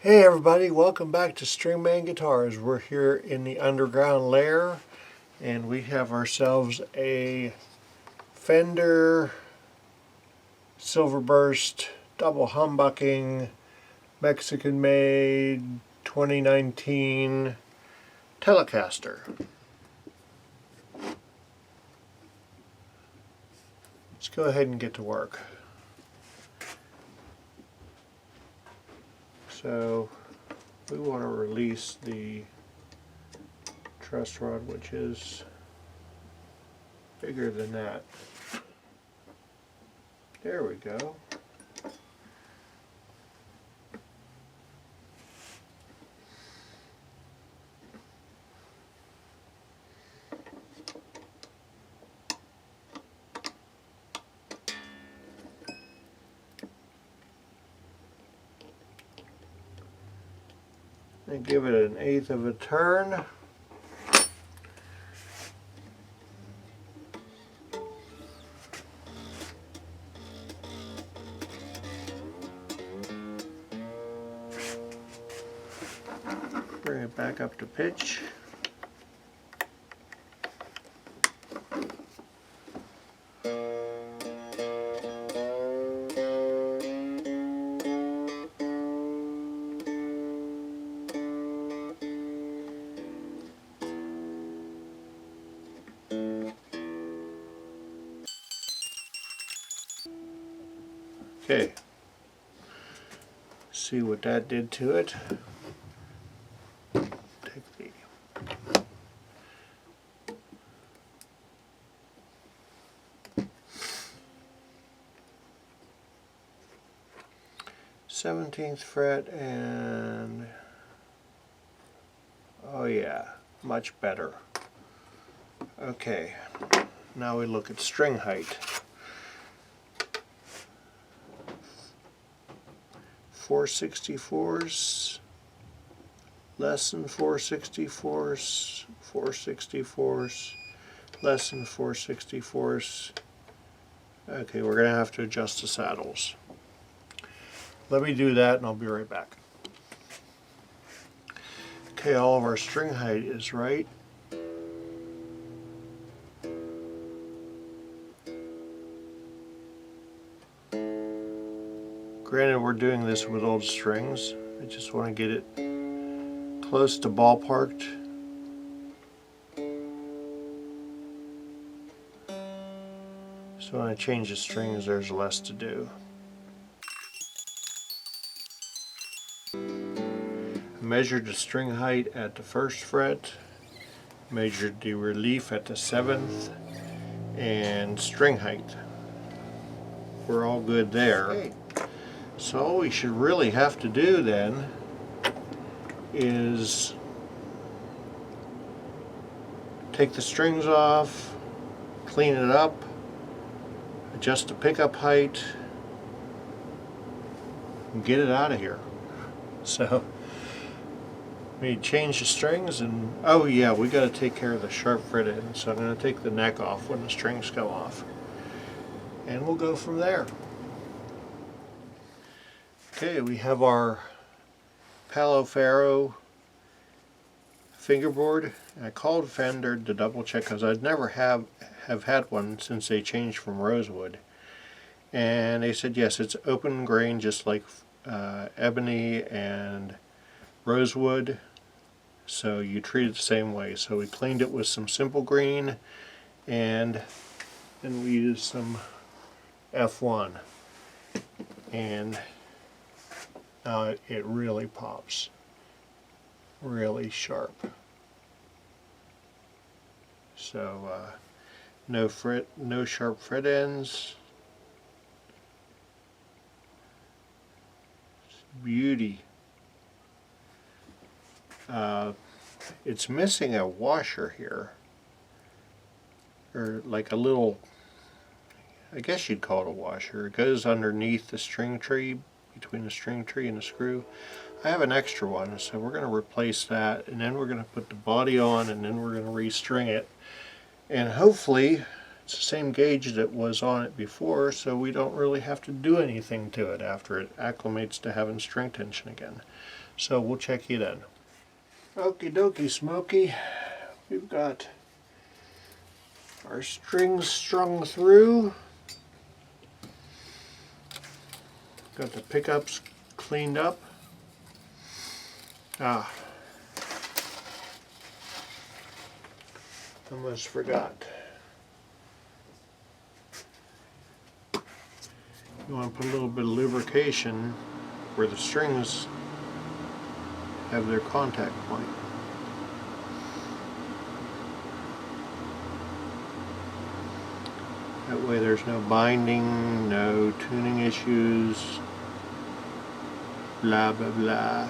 Hey everybody, welcome back to Stringman Guitars. We're here in the underground lair and we have ourselves a Fender Silverburst double humbucking Mexican made 2019 Telecaster. Let's go ahead and get to work. So we want to release the truss rod, which is bigger than that. There we go. And give it an 1/8 of a turn. Bring it back up to pitch. Okay, see what that did to it. Take the seventeenth fret and oh yeah, much better. Okay, now we look at string height. 4/64s, less than 4/64s, 4/64s, less than 4/64s. Okay, we're going to have to adjust the saddles. Let me do that and I'll be right back. Okay, all of our string height is right. Granted, we're doing this with old strings. I just want to get it close to ballparked. So when I change the strings, there's less to do. I measured the string height at the 1st fret, measured the relief at the 7th, and string height. We're all good there. Okay. So all we should really have to do then is take the strings off, clean it up, adjust the pickup height, and get it out of here. So we change the strings and oh yeah, we got to take care of the sharp fret end. So I'm going to take the neck off when the strings go off. And we'll go from there. Okay, we have our Palo Ferro fingerboard. I called Fender to double check because I'd never have had one since they changed from rosewood. And they said yes, it's open grain just like ebony and rosewood. So you treat it the same way. So we cleaned it with some simple green and then we used some F1. And now it really pops, really sharp. So no sharp fret ends. It's beauty. It's missing a washer here, or like a little, I guess you'd call it a washer. It goes underneath the string tree, between the string tree and the screw. I have an extra one, so we're going to replace that, and then we're going to put the body on, and then we're going to restring it. And hopefully it's the same gauge that was on it before, so we don't really have to do anything to it after it acclimates to having string tension again. So we'll check you then. Okie dokie, Smokey. We've got our strings strung through. Got the pickups cleaned up. Almost forgot. You want to put a little bit of lubrication where the strings have their contact point. That way there's no binding, no tuning issues, blah blah blah.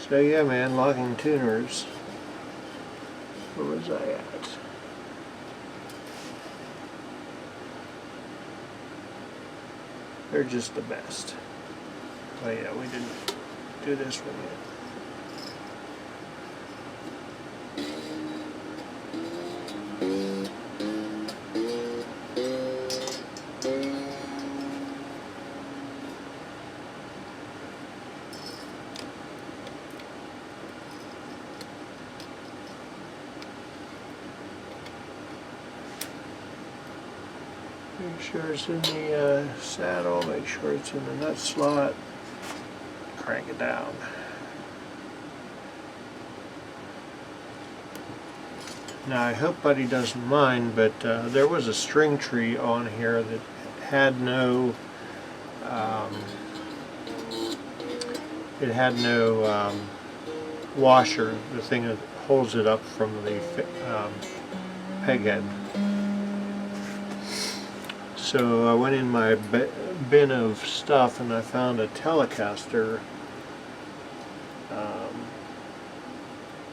So yeah, man, locking tuners. Where was I at? They're just the best. Oh yeah, we didn't do this one yet. Make sure it's in the saddle, make sure it's in the nut slot, crank it down. Now I hope Buddy doesn't mind, but there was a string tree on here that had no washer, the thing that holds it up from the peg head. So I went in my bin of stuff and I found a Telecaster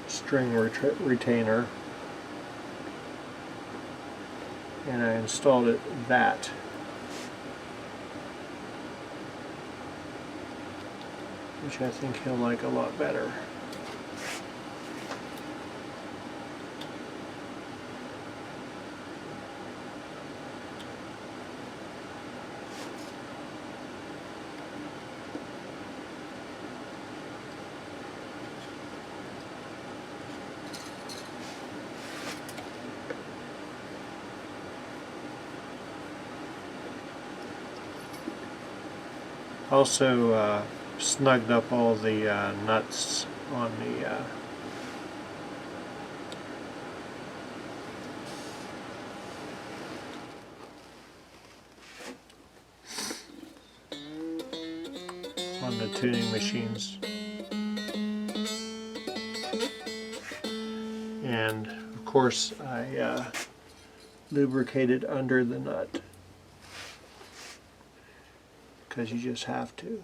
string retainer, and I installed that. Which I think he'll like a lot better. Also snugged up all the nuts on the tuning machines. And of course I lubricated under the nut, because you just have to.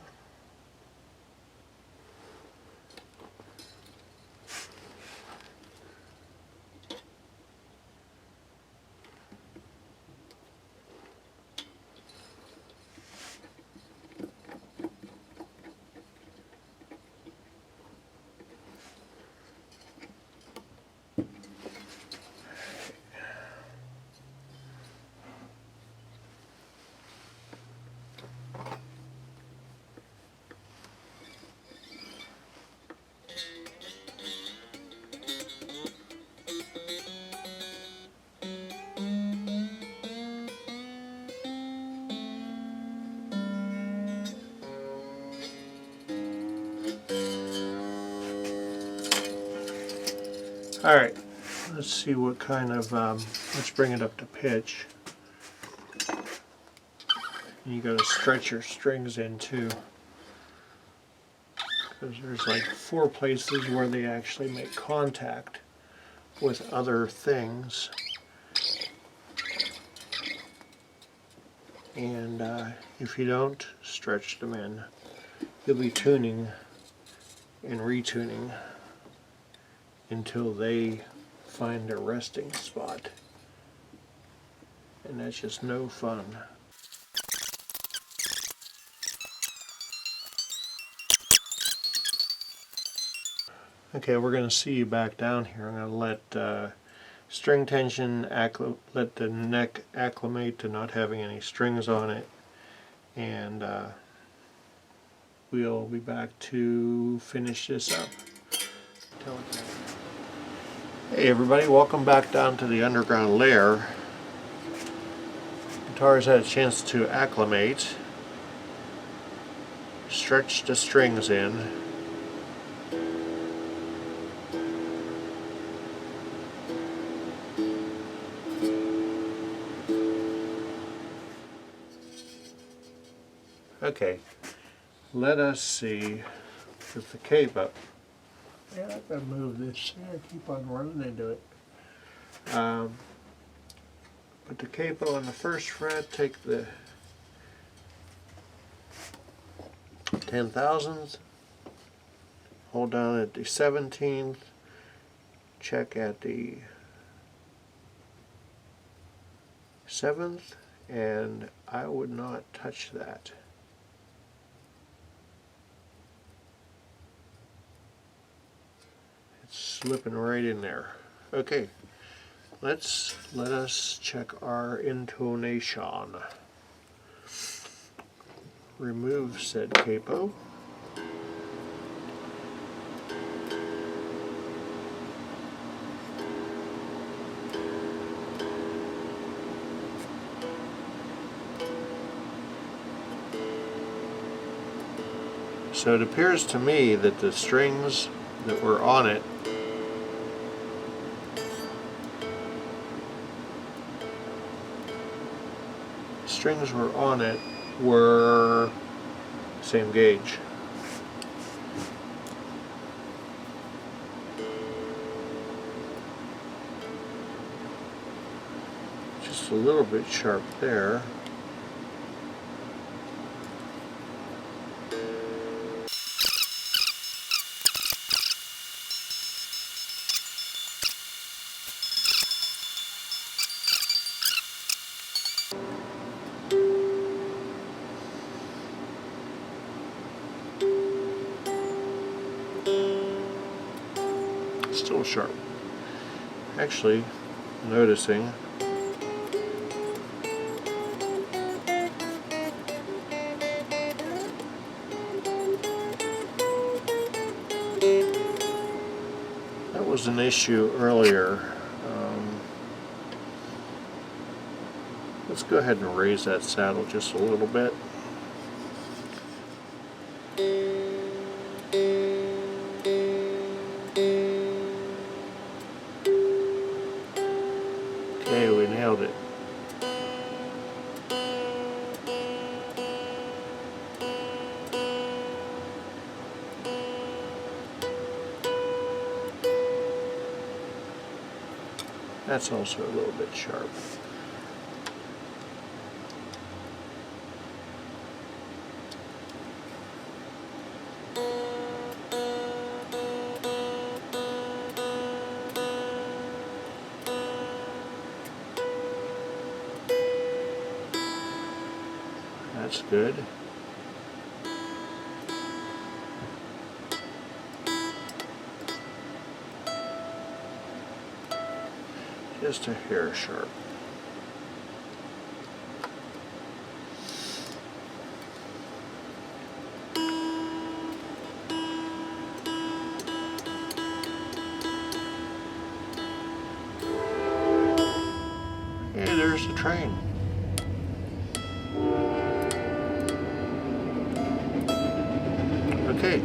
Alright, let's see what kind of, let's bring it up to pitch. And you gotta stretch your strings in too, because there's like 4 places where they actually make contact with other things. And if you don't stretch them in, you'll be tuning and retuning until they find their resting spot, and that's just no fun. Okay, we're going to see you back down here. I'm going to let String tension, let the neck acclimate to not having any strings on it, and we'll be back to finish this up. Hey everybody, welcome back down to the underground layer. Guitar's had a chance to acclimate, stretch the strings in. Okay, let us see with the capo. Yeah, I gotta move this. I keep on running into it. Put the capo on the first fret, take the 10,000th, hold down at the 17th, check at the 7th, and I would not touch that. Slipping right in there. Okay, let us check our intonation. Remove said capo. So it appears to me that the strings that were on it were same gauge. Just a little bit sharp there. Still sharp. Actually, noticing that was an issue earlier. Let's go ahead and raise that saddle just a little bit. Okay, we nailed it. That's also a little bit sharp. That's good. Just a hair sharp. Hey, there's the train. Okay.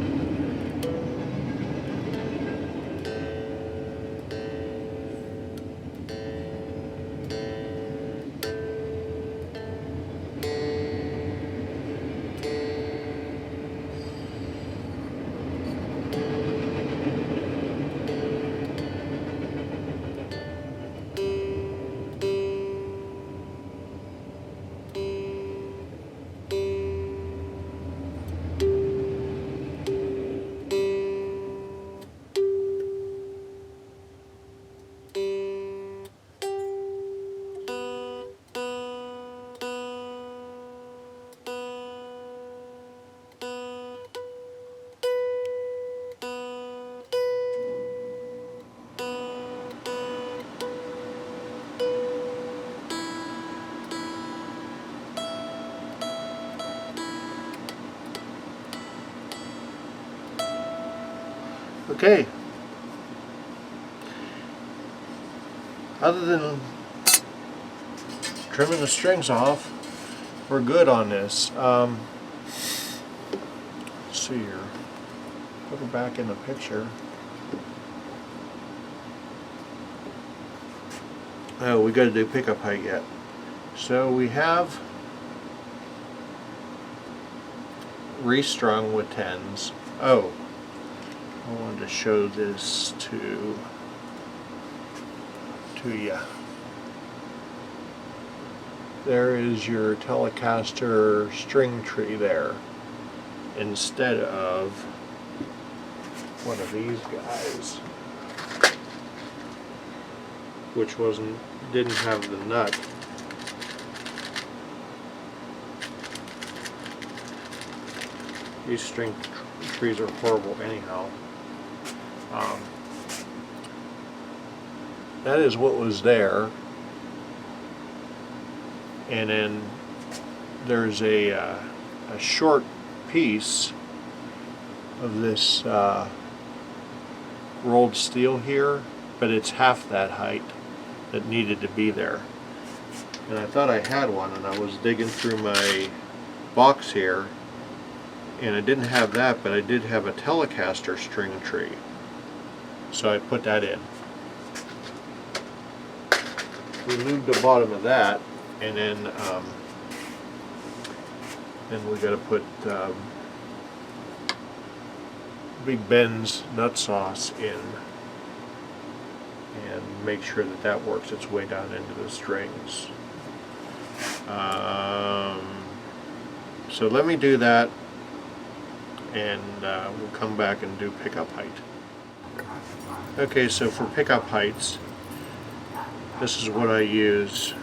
Okay. Other than trimming the strings off, we're good on this. Let's see here. Put her back in the picture. Oh, we got to do pickup height yet. So we have restrung with 10s. Oh, I wanted to show this to you. There is your Telecaster string tree there, instead of one of these guys, which didn't have the nut. These string trees are horrible anyhow. That is what was there, and then there's a short piece of this rolled steel here, but it's half that height that needed to be there. And I thought I had one, and I was digging through my box here, and I didn't have that, but I did have a Telecaster string tree, so I put that in. We lubed the bottom of that, and then we got to put Big Ben's nut sauce in, and make sure that that works its way down into the strings. So let me do that, and we'll come back and do pickup height. Okay, so for pickup heights, this is what I use.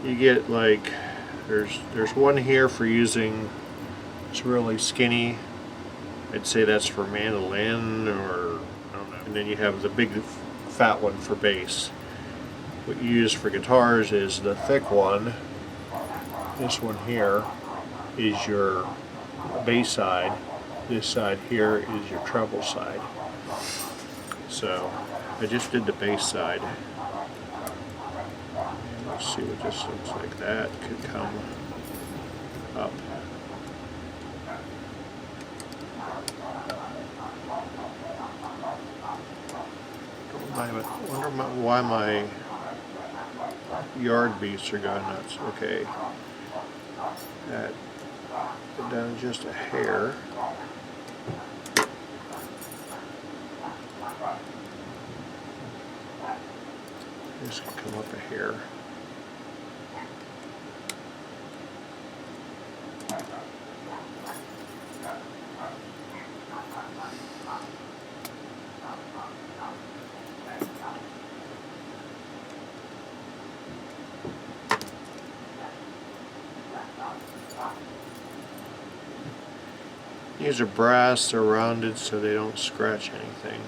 You get like, there's one here for using, it's really skinny. I'd say that's for mandolin, or I don't know. And then you have the big fat one for bass. What you use for guitars is the thick one. This one here is your bass side. This side here is your treble side. So I just did the bass side. Let's see what this looks like. That could come up. I wonder why my yard beats are going nuts. Okay. That down just a hair. This can come up a hair. These are brass, they're rounded so they don't scratch anything.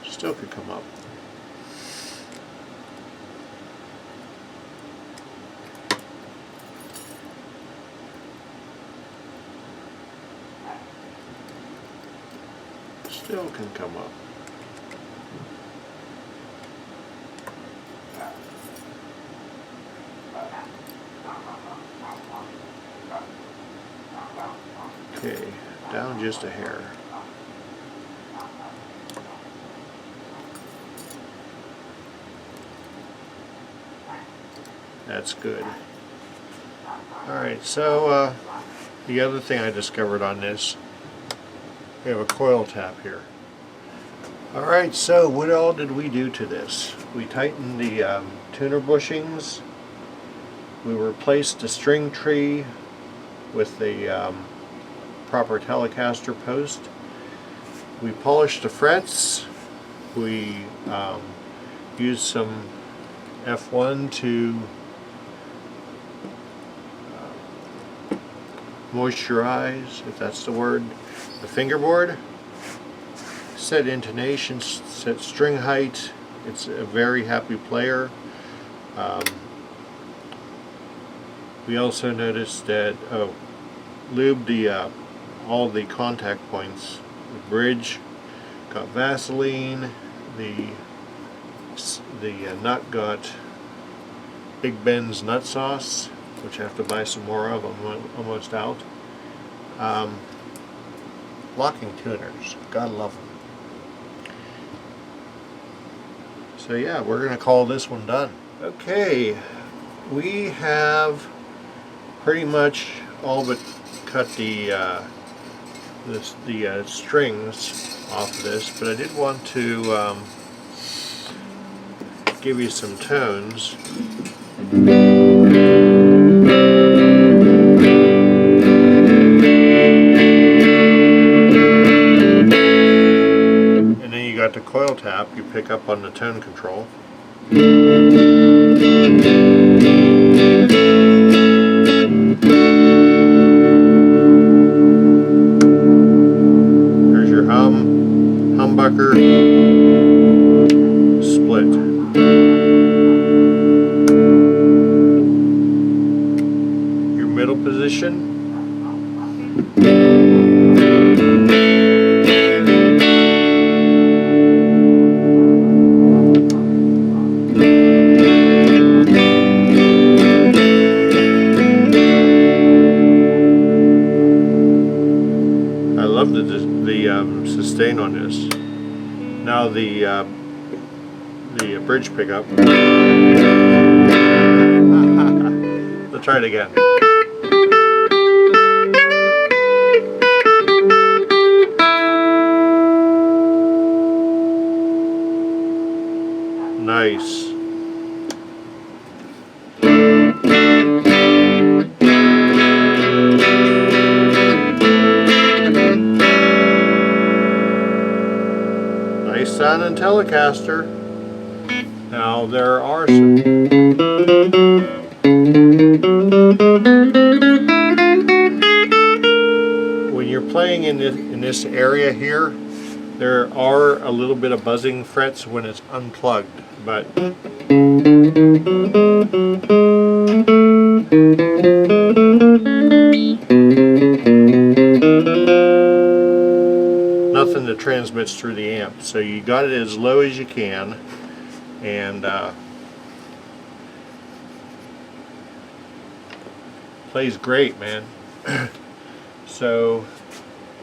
Still could come up. Still can come up. Okay, down just a hair. That's good. Alright, so the other thing I discovered on this, we have a coil tap here. Alright, so what all did we do to this? We tightened the tuner bushings. We replaced the string tree with the proper Telecaster post. We polished the frets. We used some F1 to moisturize, if that's the word, the fingerboard. Set intonation, set string height. It's a very happy player. We also noticed that, lubed the all the contact points. The bridge got Vaseline, the nut got Big Ben's nut sauce, which I have to buy some more of. I'm almost out. Locking tuners, gotta love them. So yeah, we're gonna call this one done. Okay, we have pretty much all but cut the strings off of this, but I did want to give you some tones. And then you got the coil tap, you pick up on the tone control. There's your humbucker, split. Your middle position. Sustain on this. Now the bridge pickup. Let's try it again. Nice. Nice sound in Telecaster. Now there are some when you're playing in this area here, there are a little bit of buzzing frets when it's unplugged, but nothing that transmits through the amp. So you got it as low as you can, and plays great, man. So,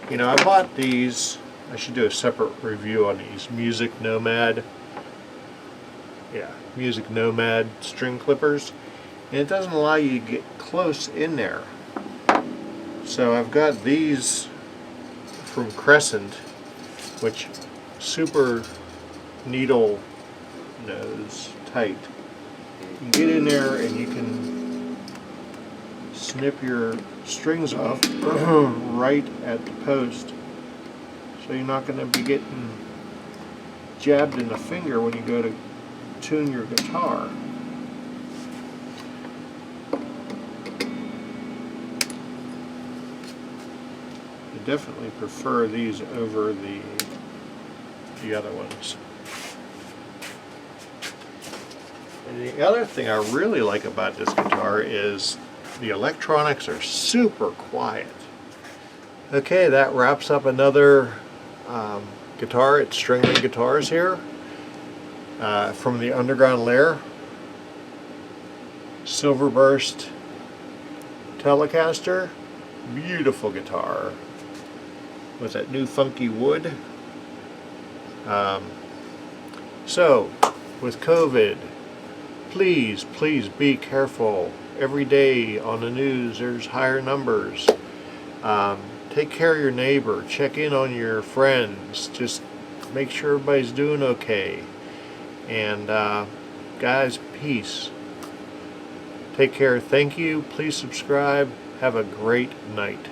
you know, I bought these. I should do a separate review on these Music Nomad. Yeah, Music Nomad string clippers, and it doesn't allow you to get close in there. So I've got these from Crescent, which super needle nose tight. You can get in there and you can snip your strings off right at the post, so you're not going to be getting jabbed in the finger when you go to tune your guitar. I definitely prefer these over the other ones. And the other thing I really like about this guitar is the electronics are super quiet. Okay, that wraps up another guitar. It's Restringing Guitars here from the Underground Lair Silverburst Telecaster. Beautiful guitar with that new funky wood. So, with COVID, please be careful. Every day on the news there's higher numbers. Take care of your neighbor, check in on your friends, just make sure everybody's doing okay. And guys, peace. Take care. Thank you. Please subscribe. Have a great night.